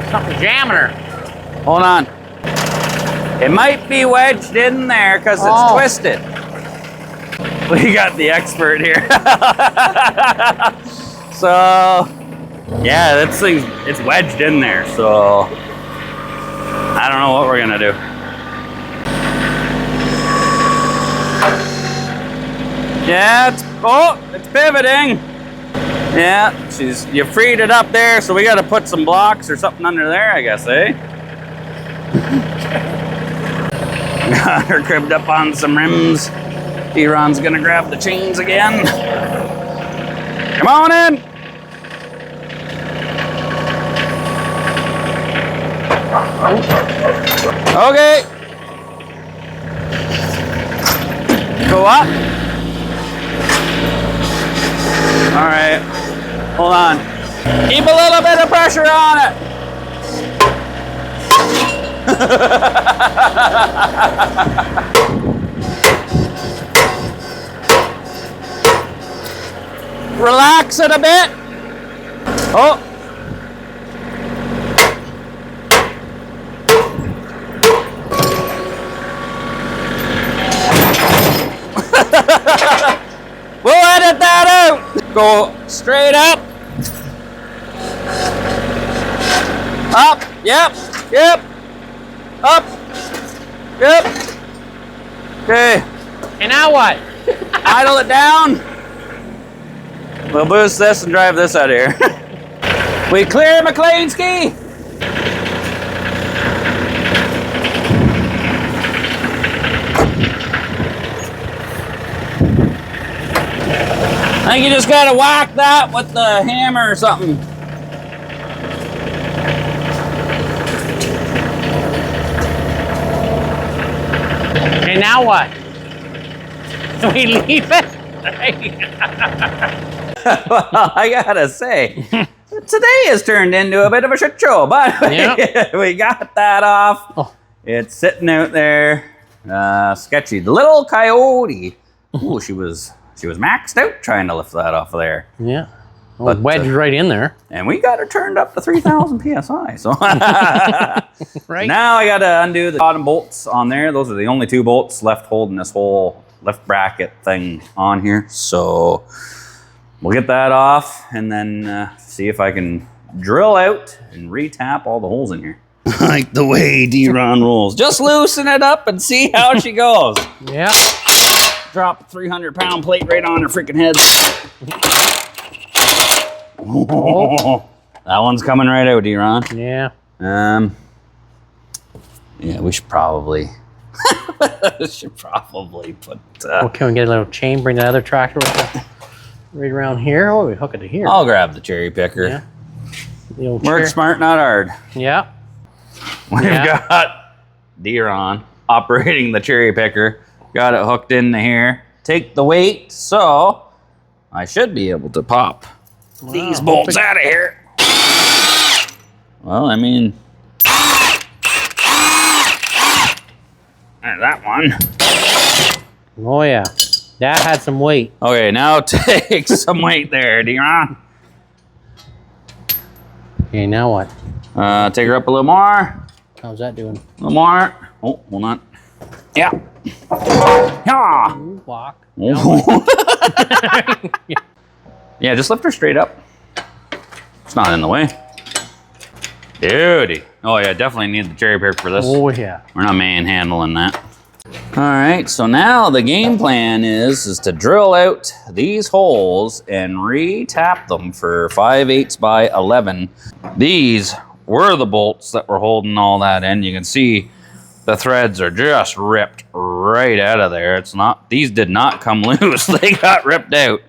Something jamming her. Hold on. It might be wedged in there because it's twisted. We got the expert here. So, yeah, this thing, it's wedged in there. So, I don't know what we're gonna do. Yeah, it's pivoting. Yeah, you freed it up there, so we got to put some blocks or something under there, I guess, eh? Got her cribbed up on some rims. D-Ron's gonna grab the chains again. Come on in. Okay. Go up. All right, hold on. Keep a little bit of pressure on it. Relax it a bit. Oh. We'll edit that out. Go straight up. Up. Yep. Yep. Up. Yep. Okay. And now what? Idle it down. We'll boost this and drive this out of here. We clear McLeanski. I think you just gotta whack that with the hammer or something. Okay, now what? Do we leave it? Well, I gotta say, today has turned into a bit of a shit show, but yep. We got that off. Oh. It's sitting out there, sketchy. The little Kioti. Ooh, she was maxed out trying to lift that off of there. Yeah. Well, but wedged right in there. And we got her turned up to 3,000 PSI. So right. Now I got to undo the bottom bolts on there. Those are the only 2 bolts left holding this whole lift bracket thing on here. So we'll get that off and then see if I can drill out and re-tap all the holes in here. Like the way D-Ron rolls. Just loosen it up and see how she goes. Yeah. Drop a 300-pound plate right on her freaking head. Oh. That one's coming right out, D-Ron. Yeah. Yeah, we should probably put... Well, can we get a little chain, bring the other tractor right around here? Oh, we hook it to here. I'll grab the cherry picker. Yeah. Work smart, not hard. Yeah. We've got D-Ron operating the cherry picker. Got it hooked into here. Take the weight, so I should be able to pop these bolts out of here. Well, I mean, there's that one. Oh yeah, that had some weight. Okay, now take some weight there, D-Ron. Okay, now what? Take her up a little more. How's that doing? A little more. Oh, hold on. Yeah. Yeah. Walk. Yeah, just lift her straight up. It's not in the way. Beauty. Oh yeah, definitely need the cherry picker for this. Oh yeah. We're not manhandling that. All right, so now the game plan is to drill out these holes and re-tap them for 5/8 by 11. These were the bolts that were holding all that in. You can see the threads are just ripped right out of there. It's not, these did not come loose. They got ripped out.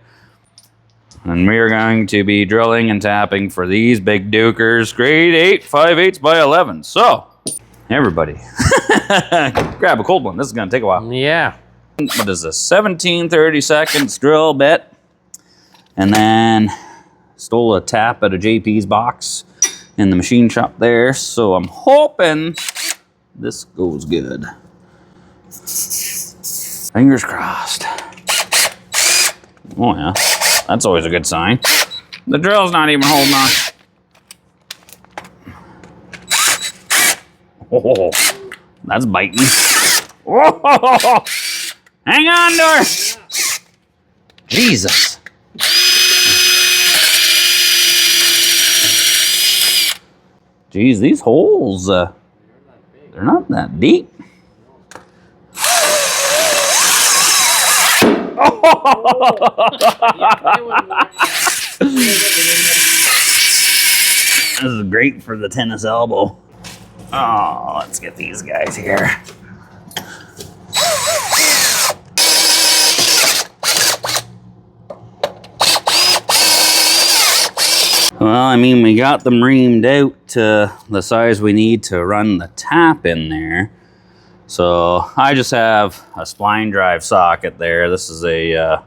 And we are going to be drilling and tapping for these big dukers, grade 8, 5/8 by 11. So, everybody, grab a cold one. This is going to take a while. Yeah. What is this? 17-30 seconds drill bit. And then stole a tap at a JP's box in the machine shop there. So I'm hoping this goes good. Fingers crossed. Oh yeah, that's always a good sign. The drill's not even holding on. Oh, that's biting. Oh, hang on to her. Jesus. Geez, these holes, they're not that deep. This is great for the tennis elbow. Oh, let's get these guys here. Well, I mean, we got them reamed out to the size we need to run the tap in there. So I just have a spline drive socket there. This is a,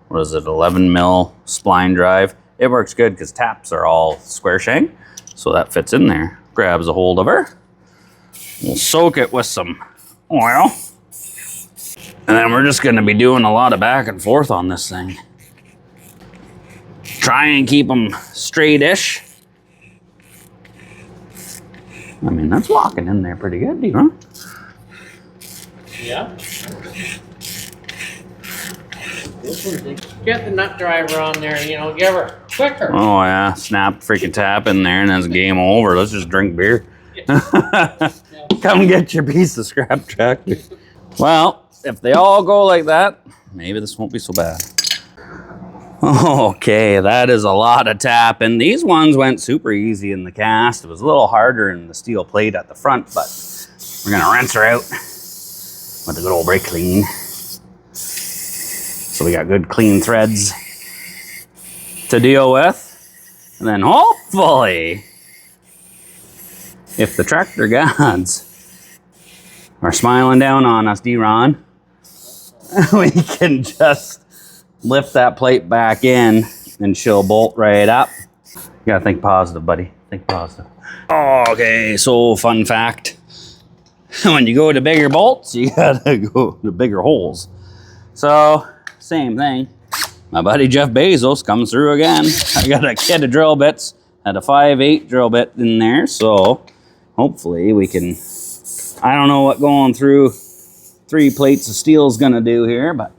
what is it, 11 mil spline drive. It works good because taps are all square shank. So that fits in there. Grabs a hold of her. We'll soak it with some oil. And then we're just gonna be doing a lot of back and forth on this thing. Try and keep them straight-ish. I mean, that's walking in there pretty good, you know? Yeah. Get the nut driver on there, you know, give her quicker. Oh yeah, snap freaking tap in there and then it's game over. Let's just drink beer. Come get your piece of scrap tractor. Well, if they all go like that, maybe this won't be so bad. Okay, that is a lot of tapping. These ones went super easy in the cast. It was a little harder in the steel plate at the front, but we're gonna rinse her out with a good old brake clean. So we got good clean threads to deal with. And then hopefully, if the tractor gods are smiling down on us, D-Ron, we can just lift that plate back in and she'll bolt right up. You gotta think positive, buddy. Think positive. Okay, so fun fact. When you go to bigger bolts, you gotta go to bigger holes. So, same thing. My buddy Jeff Bezos comes through again. I got a kit of drill bits, had a 5/8 drill bit in there, so hopefully we can, I don't know what going through 3 plates of steel is gonna do here, but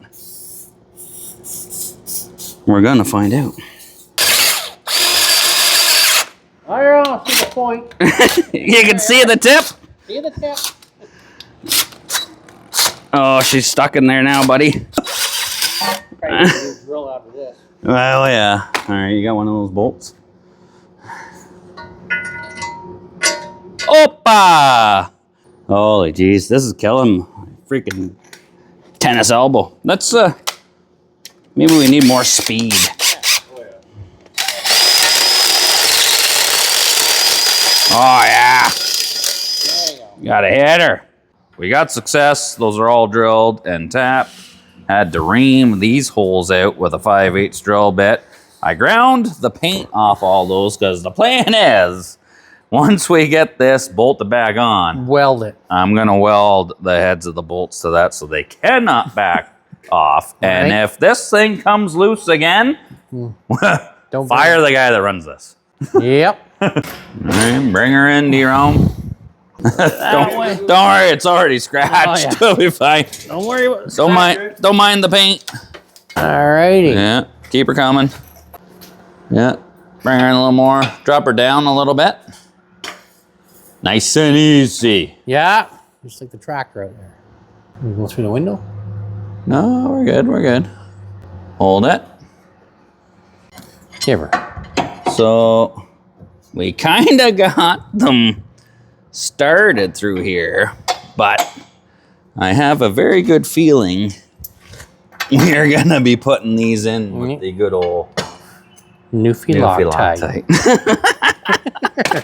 we're gonna find out. I don't see the point. You can see the tip? See the tip? Oh, she's stuck in there now, buddy. Drill out of this. Well, yeah. All right, you got one of those bolts? Opa! Holy jeez, this is killing my freaking tennis elbow. That's, maybe we need more speed. Oh, yeah. There you go. Got a hitter. We got success. Those are all drilled and tapped. Had to ream these holes out with a 5/8 drill bit. I ground the paint off all those because the plan is, once we get this bolted back on, Weld it. I'm going to weld the heads of the bolts to that so they cannot back off. And Right. if this thing comes loose again, Don't fire the guy that runs this. Yep. All right, bring her in, D-Rome. don't worry, it's already scratched. Oh, yeah. It'll be fine. Don't worry about it. Don't mind the paint. Alrighty. Yeah, keep her coming. Yeah, bring her in a little more. Drop her down a little bit. Nice and easy. Yeah. Just like the tractor out there. You go through the window? No, we're good. We're good. Hold it. Give her. So we kind of got them started through here, but I have a very good feeling we're going to be putting these in with the good old Newfie Loctite.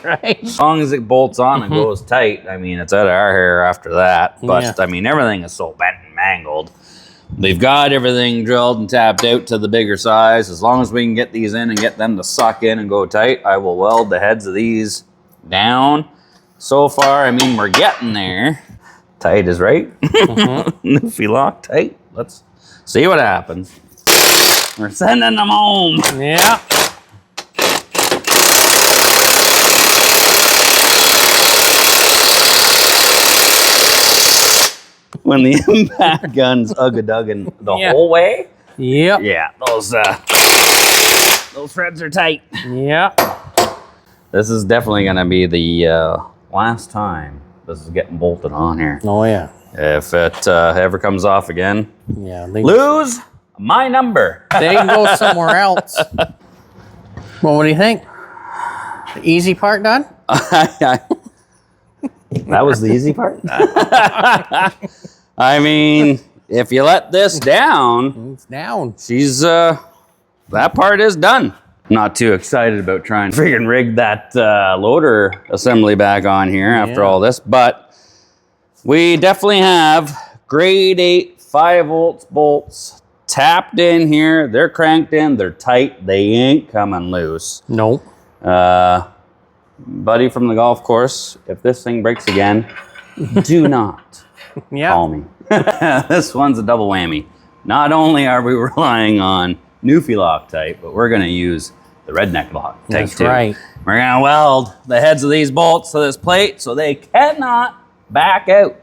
Right? As long as it bolts on and goes tight, I mean, it's out of our hair after that. But, I mean, everything is so bent and mangled. We've got everything drilled and tapped out to the bigger size. As long as we can get these in and get them to suck in and go tight, I will weld the heads of these down. So far, I mean, we're getting there. Tight is right. Newfie Loctite. Let's see what happens. We're sending them home. Yeah. When the impact gun's ugga-dugging the whole way. Yep. Yeah, those threads are tight. Yeah. This is definitely gonna be the last time this is getting bolted on here. Oh yeah. If it ever comes off again, lose my number. They can go somewhere else. Well, what do you think? The easy part done? That was the easy part. I mean, if you let this down, it's down. She's that part is done. Not too excited about trying to freaking rig that loader assembly back on here after all this, but we definitely have grade 8 5-volt bolts tapped in here. They're cranked in. They're tight. They ain't coming loose. Nope. Buddy from the golf course, if this thing breaks again, do not call me. This one's a double whammy. Not only are we relying on Newfie Loctite, but we're going to use the redneck Loctite too. That's right. We're going to weld the heads of these bolts to this plate so they cannot back out.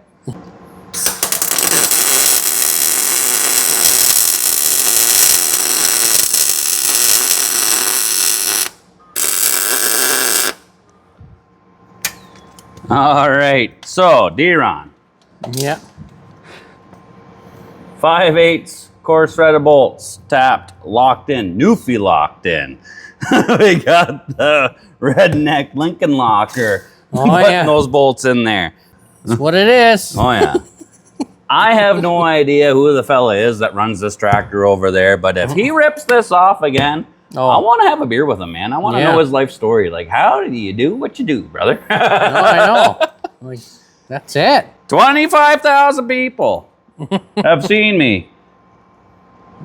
All right, so D-Ron. Yeah. 5/8 coarse threaded bolts, tapped, locked in, Newfie locked in. We got the redneck Lincoln locker putting those bolts in there. That's what it is. Oh yeah. I have no idea who the fella is that runs this tractor over there, but if he rips this off again, I want to have a beer with him, man. I want to know his life story. Like, how do you do what you do, brother? No, I know. Like, that's it. 25,000 people have seen me.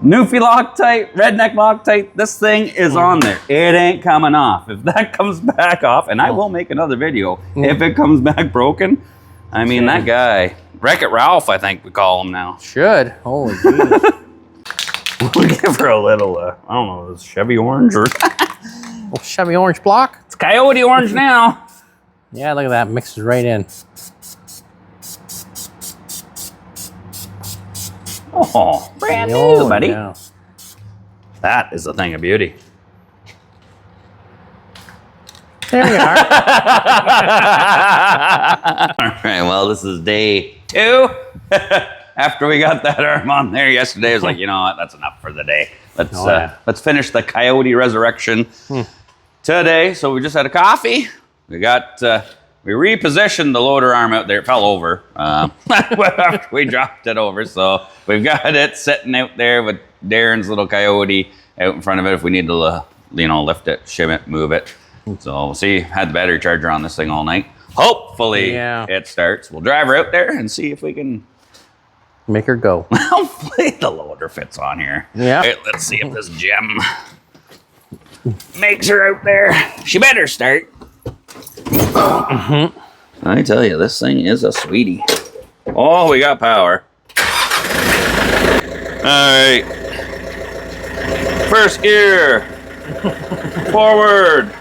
Newfie Loctite, redneck Loctite, this thing is on there. It ain't coming off. If that comes back off, and I will make another video, if it comes back broken, I mean, that guy, Wreck-It Ralph, I think we call him now. Should. Holy Jesus. We'll give her a little, I don't know, Chevy orange or... Chevy orange block? It's Kioti orange now. Yeah, look at that. Mixes right in. Oh, brand new, buddy. Yeah. That is a thing of beauty. There we are. All right, well, this is day 2. After we got that arm on there yesterday, I was like, you know what, that's enough for the day. Let's finish the Kioti resurrection today. So we just had a coffee. We got we repositioned the loader arm out there. It fell over after we dropped it over. So we've got it sitting out there with Darren's little Kioti out in front of it if we need to, lift it, shim it, move it. So we'll see. Had the battery charger on this thing all night. Hopefully it starts. We'll drive her out there and see if we can make her go. Hopefully the loader fits on here. Yeah. Right, let's see if this gem makes her out there. She better start. I tell you, this thing is a sweetie. Oh, we got power. All right. First gear. Forward.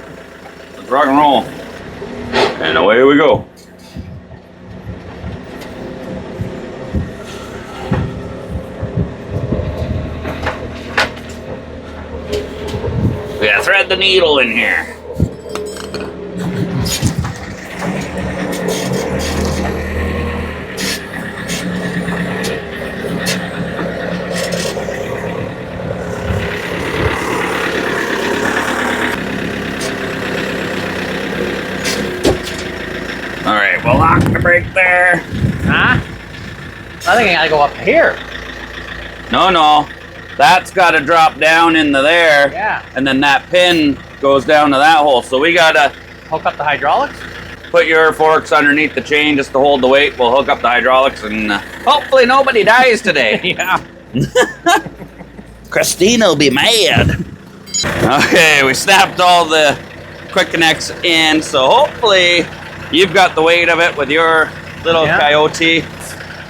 Let's rock and roll. And away we go. We gotta thread the needle in here. lock the brake there. Huh? I think I gotta go up here. No. That's got to drop down into there. Yeah. And then that pin goes down to that hole. So we got to hook up the hydraulics? Put your forks underneath the chain just to hold the weight. We'll hook up the hydraulics and hopefully nobody dies today. Yeah. Christina will be mad. Okay, we snapped all the quick connects in. So hopefully you've got the weight of it with your little Kioti.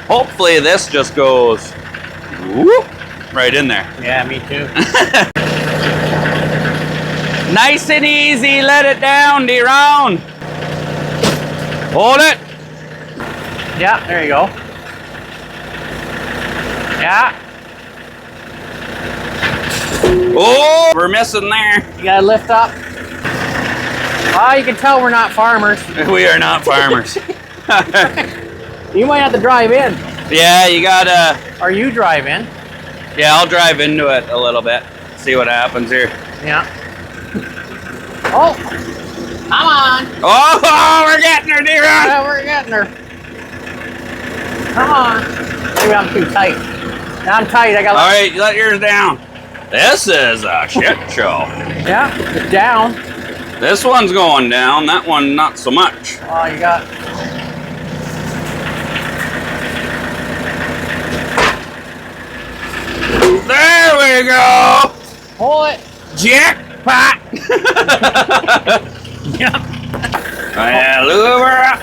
Hopefully this just goes whoop, right in there. Yeah, me too. Nice and easy, let it down, D-Round. Hold it. Yeah, there you go. Yeah. Oh, we're missing there. You gotta lift up. Oh, you can tell we're not farmers. We are not farmers. You might have to drive in. Yeah, you gotta. Or you drive in. Yeah, I'll drive into it a little bit. See what happens here. Yeah. Oh, come on. Oh, we're getting her, D-Round. Yeah, we're getting her. Come on. Maybe I'm too tight. I'm tight. I got. All right, let yours down. This is a shit show. Yeah, it's down. This one's going down. That one, not so much. Oh, you got. There we go. Pull it. Jackpot. Yep. Yeah, lube her up.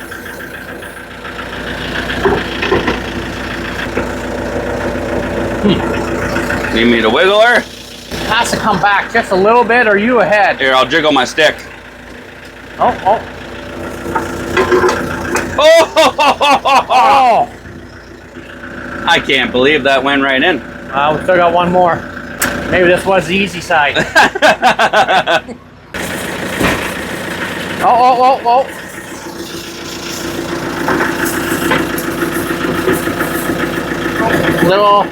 Need me to wiggle her? Has to come back just a little bit, or are you ahead? Here, I'll jiggle my stick. Oh. Oh! I can't believe that went right in. We still got one more. Maybe this was the easy side. Oh. Little.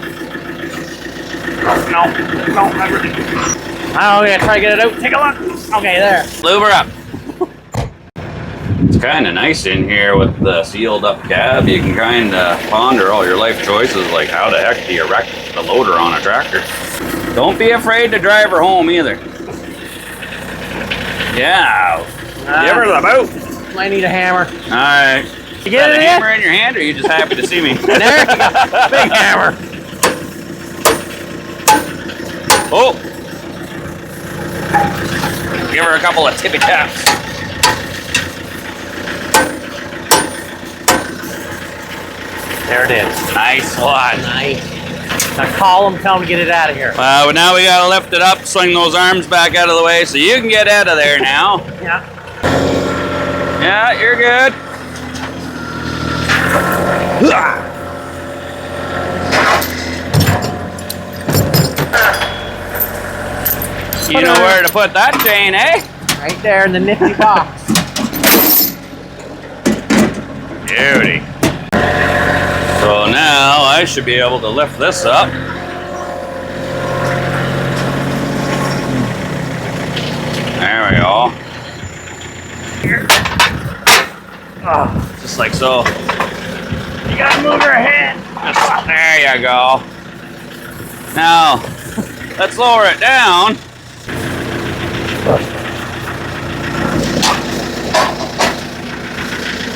No, not really. I'm gonna try to get it out. Take a look. Okay, there. Lube her up. It's kind of nice in here with the sealed up cab. You can kind of ponder all your life choices, like how the heck do you wreck the loader on a tractor? Don't be afraid to drive her home either. Yeah. Give her the boot. I need a hammer. All right. You get it a hammer in your hand, or are you just happy to see me? There you go. Big hammer. Oh. Give her a couple of tippy taps. There it is. Nice one. Nice. Now call them, tell them to get it out of here. Well, now we gotta lift it up, swing those arms back out of the way so you can get out of there now. Yeah. Yeah, you're good. You know where to put that chain, eh? Right there in the nifty box. Beauty. So now I should be able to lift this up. There we go. Oh, just like so. You gotta move her head. Just, there you go. Now, let's lower it down.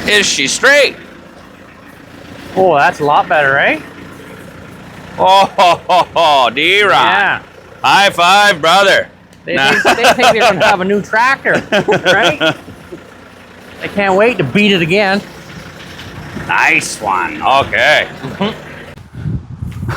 Is she straight? Oh, that's a lot better, eh? Oh, D-Rock. Yeah. High five, brother. They think they're gonna have a new tractor, right? They can't wait to beat it again. Nice one. Okay.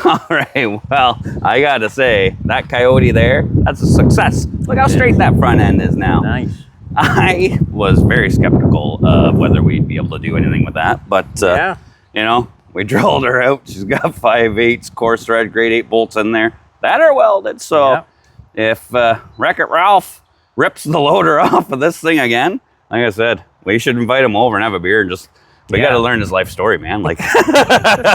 All right. Well, I gotta say that Kioti there, that's a success. Look how straight that front end is now. Nice. I was very skeptical of whether we'd be able to do anything with that, but Yeah. you know, we drilled her out. She's got 5/8 coarse thread, grade 8 bolts in there that are welded. So Yep. if Wreck-It Ralph rips the loader off of this thing again, like I said, we should invite him over and have a beer and just. We got to learn his life story, man. Like,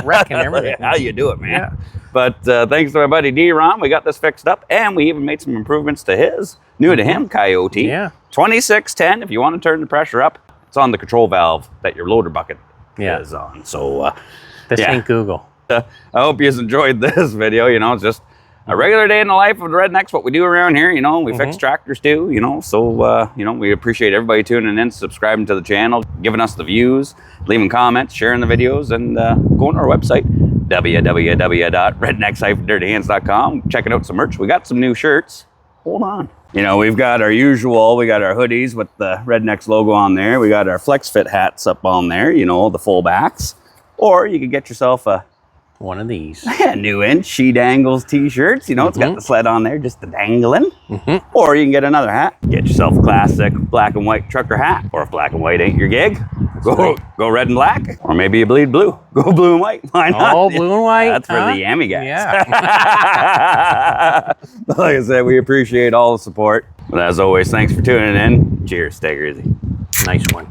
wrecking everything. how you do it, man. Yeah. But thanks to my buddy D-Ron, we got this fixed up, and we even made some improvements to his new to him Kioti. Yeah. 2610. If you want to turn the pressure up, it's on the control valve that your loader bucket is on. So this ain't Google. I hope you enjoyed this video. You know, it's just a regular day in the life of the rednecks, what we do around here. You know, we fix tractors too, you know. So, you know, we appreciate everybody tuning in, subscribing to the channel, giving us the views, leaving comments, sharing the videos, and going to our website, www.rednecks-dirtyhands.com. Checking out some merch. We got some new shirts. Hold on. You know, we've got our usual, we got our hoodies with the Rednecks logo on there. We got our Flex Fit hats up on there, you know, the full backs. Or you could get yourself a one of these. New Inch She Dangles t-shirts. You know, it's got the sled on there, just the dangling. Or you can get another hat. Get yourself a classic black and white trucker hat. Or if black and white ain't your gig, go red and black. Or maybe you bleed blue. Go blue and white. Why not? Oh, blue and white. That's for the Yammy guys. Yeah. Like I said, we appreciate all the support. But as always, thanks for tuning in. Cheers. Stay greasy. Nice one.